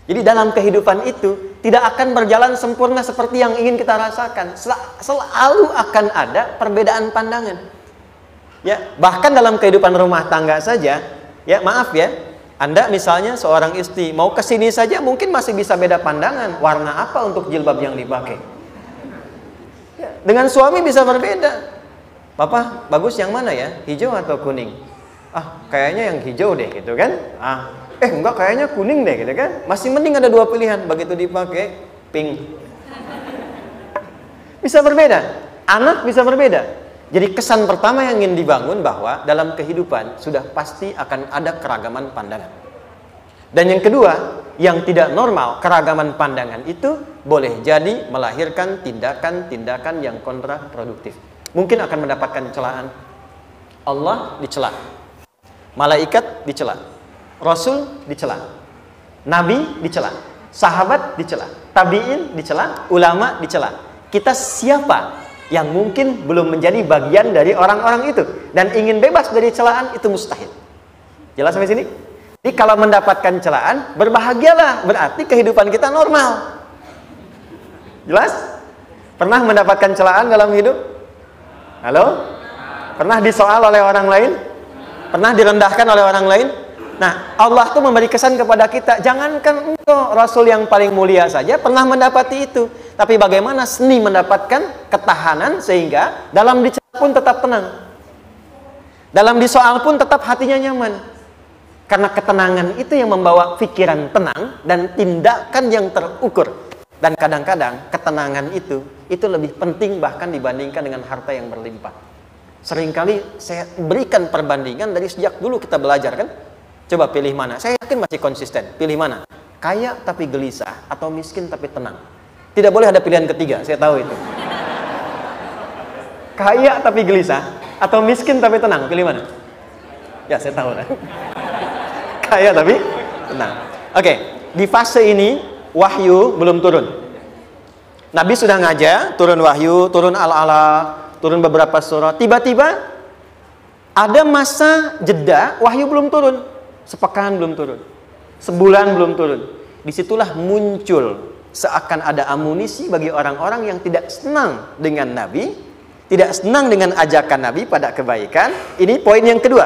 Jadi dalam kehidupan itu tidak akan berjalan sempurna seperti yang ingin kita rasakan. Selalu akan ada perbedaan pandangan. Ya, bahkan dalam kehidupan rumah tangga saja, ya maaf ya, Anda misalnya seorang istri mau ke sini saja mungkin masih bisa beda pandangan. Warna apa untuk jilbab yang dipakai? Ya, dengan suami bisa berbeda. Papa, bagus yang mana ya? Hijau atau kuning? Ah, kayaknya yang hijau deh gitu kan? Enggak, kayaknya kuning deh gitu kan? Masih mending ada dua pilihan. Begitu dipakai, pink. Bisa berbeda. Anak bisa berbeda. Jadi kesan pertama yang ingin dibangun bahwa dalam kehidupan sudah pasti akan ada keragaman pandangan. Dan yang kedua, yang tidak normal, keragaman pandangan itu boleh jadi melahirkan tindakan-tindakan yang kontraproduktif. Mungkin akan mendapatkan celaan. Allah dicela, malaikat dicela, Rasul dicela, Nabi dicela, sahabat dicela, tabi'in dicela, ulama dicela. Kita siapa yang mungkin belum menjadi bagian dari orang-orang itu dan ingin bebas dari celaan? Itu mustahil. Jelas sampai sini? Jadi kalau mendapatkan celaan, berbahagialah, berarti kehidupan kita normal. Jelas? Pernah mendapatkan celaan dalam hidup? Halo? Pernah disoal oleh orang lain? Pernah direndahkan oleh orang lain? Nah, Allah tuh memberi kesan kepada kita, jangankan engkau Rasul yang paling mulia saja pernah mendapati itu. Tapi bagaimana seni mendapatkan ketahanan sehingga dalam dicela pun tetap tenang. Dalam disoal pun tetap hatinya nyaman. Karena ketenangan itu yang membawa pikiran tenang dan tindakan yang terukur. Dan kadang-kadang ketenangan itu lebih penting bahkan dibandingkan dengan harta yang berlimpah. Seringkali saya berikan perbandingan dari sejak dulu kita belajar kan. Coba pilih mana? Saya yakin masih konsisten. Pilih mana? Kaya tapi gelisah atau miskin tapi tenang? Tidak boleh ada pilihan ketiga, saya tahu itu. Kaya tapi gelisah atau miskin tapi tenang? Pilih mana? Ya, saya tahu kan. Kaya tapi tenang. Oke, di fase ini wahyu belum turun. Nabi sudah ngajar, turun wahyu, turun al-ala, turun beberapa surah. Tiba-tiba ada masa jeda, wahyu belum turun. Sepekan belum turun, sebulan belum turun. Disitulah muncul seakan ada amunisi bagi orang-orang yang tidak senang dengan Nabi, tidak senang dengan ajakan Nabi pada kebaikan. Ini poin yang kedua.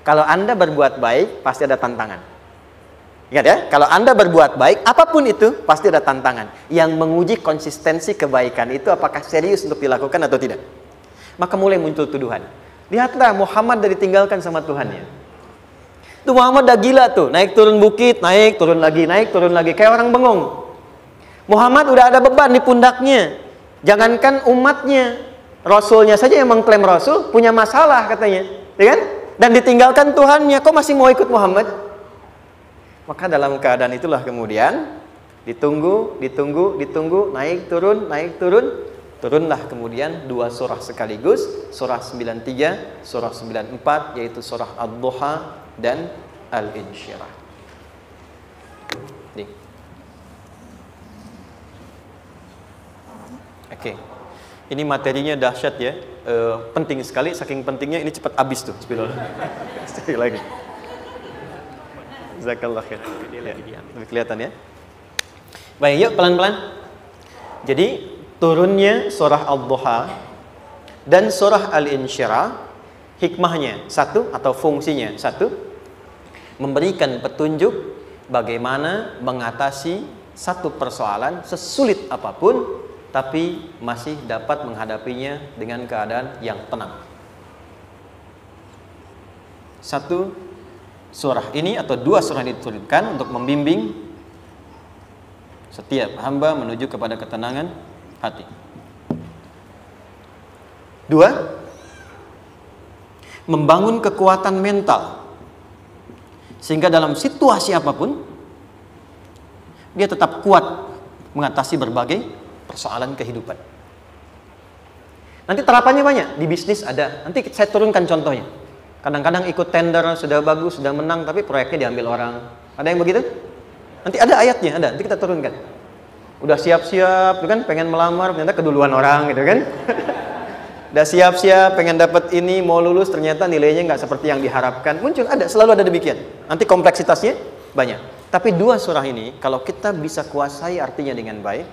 Kalau Anda berbuat baik, pasti ada tantangan. Ingat ya, kalau Anda berbuat baik, apapun itu, pasti ada tantangan. Yang menguji konsistensi kebaikan itu apakah serius untuk dilakukan atau tidak. Maka mulai muncul tuduhan. Lihatlah Muhammad dari ditinggalkan sama Tuhannya. Tuh Muhammad udah gila tuh, naik turun bukit, naik turun lagi, kayak orang bengong. Muhammad udah ada beban di pundaknya. Jangankan umatnya, Rasulnya saja yang mengklaim Rasul punya masalah katanya, ya kan? Dan ditinggalkan Tuhannya, kok masih mau ikut Muhammad? Maka dalam keadaan itulah kemudian ditunggu, naik turun, turunlah kemudian dua surah sekaligus, surah 93, surah 94, yaitu surah Ad-Duha dan Al-Insyirah. Oke. Ini materinya dahsyat ya. Penting sekali, saking pentingnya ini cepat habis tuh. Sekali lagi. Jazakallah khair. Lebih kelihatan ya. Baik, yuk pelan-pelan. Jadi turunnya surah Ad-Duha dan surah Al-Insyirah, hikmahnya satu atau fungsinya satu, memberikan petunjuk bagaimana mengatasi satu persoalan sesulit apapun tapi masih dapat menghadapinya dengan keadaan yang tenang. Satu surah ini atau dua surah diturunkan untuk membimbing setiap hamba menuju kepada ketenangan hati. Dua, membangun kekuatan mental sehingga dalam situasi apapun dia tetap kuat mengatasi berbagai persoalan kehidupan. Nanti terapannya banyak, di bisnis ada. Nanti saya turunkan contohnya. Kadang-kadang ikut tender, sudah bagus, sudah menang, tapi proyeknya diambil orang. Ada yang begitu? Nanti ada ayatnya, ada. Nanti kita turunkan. Udah siap-siap, kan? Pengen melamar, ternyata keduluan orang, gitu kan? Udah siap-siap, pengen dapat ini, mau lulus, ternyata nilainya nggak seperti yang diharapkan. Muncul, ada, selalu ada demikian. Nanti kompleksitasnya banyak. Tapi dua surah ini kalau kita bisa kuasai artinya dengan baik,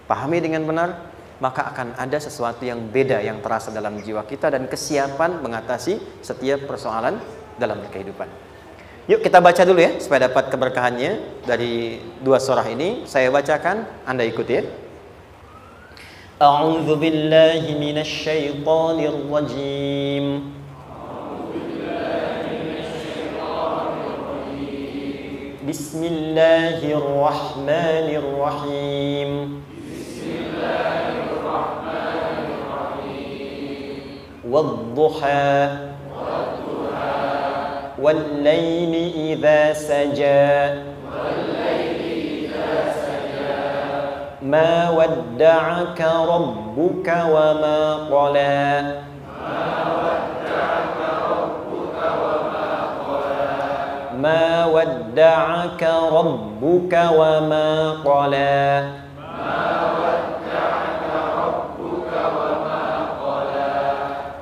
pahami dengan benar, maka akan ada sesuatu yang beda yang terasa dalam jiwa kita dan kesiapan mengatasi setiap persoalan dalam kehidupan. Yuk kita baca dulu ya supaya dapat keberkahannya dari dua surah ini. Saya bacakan, Anda ikuti ya. A'udzu billahi minasy syaithanir rajim. Bismillahirrahmanirrahim. Wadduha wal-laili idza saja ma wadda'aka rabbuka wa ma qala ما ودعك ربك وما قلى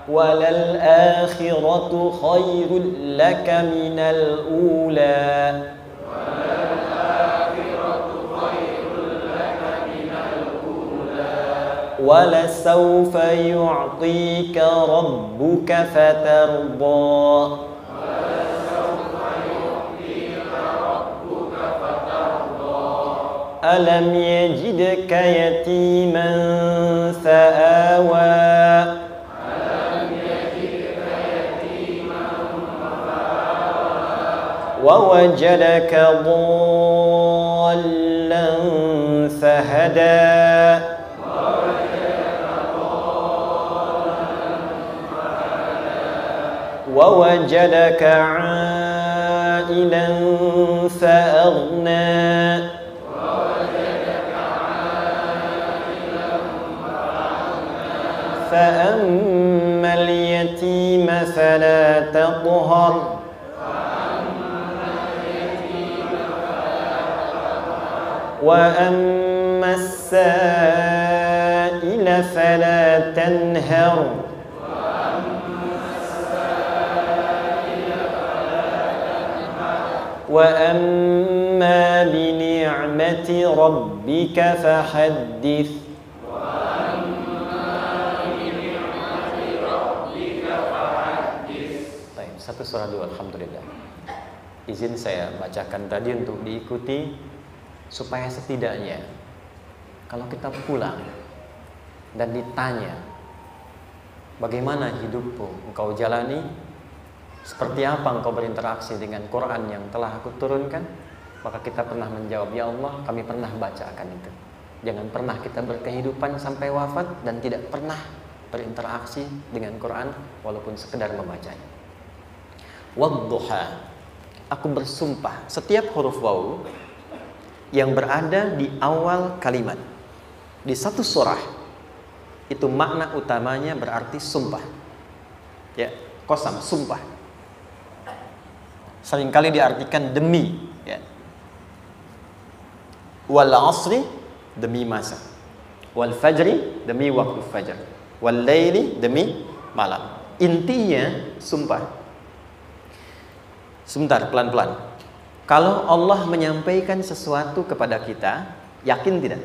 وللآخرة خير لك من الأولى ولسوف يعطيك ربك فترضى ألم يجدك يتيما فآوى ووجدك ضالا فهدى ووجدك عائلا فأغنى فأما اليتيم فلا تقهر وأما السائل فلا تنهر وأما بنعمة ربك فحدث. Satu surah dulu, alhamdulillah. Izin saya bacakan tadi untuk diikuti supaya setidaknya kalau kita pulang dan ditanya bagaimana hidupmu engkau jalani, seperti apa engkau berinteraksi dengan Quran yang telah aku turunkan, maka kita pernah menjawab, ya Allah, kami pernah bacakan itu. Jangan pernah kita berkehidupan sampai wafat dan tidak pernah berinteraksi dengan Quran walaupun sekedar membacanya. Wadduha, aku bersumpah. Setiap huruf waw yang berada di awal kalimat di satu surah itu makna utamanya berarti sumpah. Ya, qasam, sumpah. Seringkali diartikan demi, ya. Wal asri, demi masa. Wal fajri, demi waktu fajar. Wal laili, demi malam. Intinya sumpah. Sebentar, pelan-pelan. Kalau Allah menyampaikan sesuatu kepada kita, yakin tidak?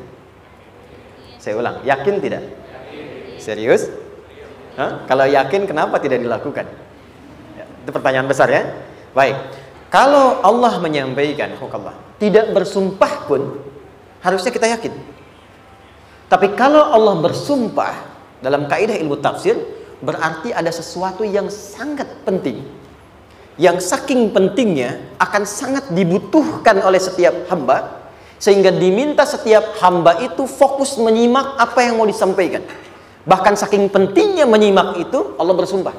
Saya ulang, yakin tidak? Serius? Hah? Kalau yakin, kenapa tidak dilakukan? Ya, itu pertanyaan besar ya. Baik. Kalau Allah menyampaikan, tidak bersumpah pun, harusnya kita yakin. Tapi kalau Allah bersumpah, dalam kaidah ilmu tafsir, berarti ada sesuatu yang sangat penting, yang saking pentingnya akan sangat dibutuhkan oleh setiap hamba, sehingga diminta setiap hamba itu fokus menyimak apa yang mau disampaikan. Bahkan saking pentingnya menyimak itu, Allah bersumpah.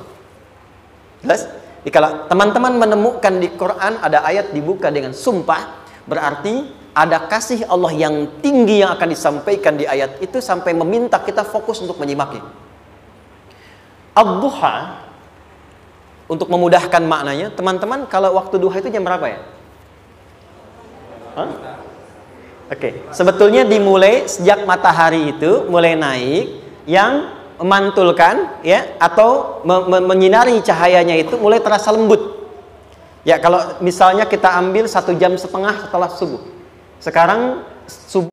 Jelas? Kalau teman-teman menemukan di Quran ada ayat dibuka dengan sumpah, berarti ada kasih Allah yang tinggi yang akan disampaikan di ayat itu sampai meminta kita fokus untuk menyimaknya. Ad-duha, untuk memudahkan maknanya, teman-teman, kalau waktu duha itu jam berapa ya? Oke, sebetulnya dimulai sejak matahari itu mulai naik, yang memantulkan, ya, atau menyinari cahayanya itu mulai terasa lembut. Ya kalau misalnya kita ambil 1,5 jam setelah subuh. Sekarang subuh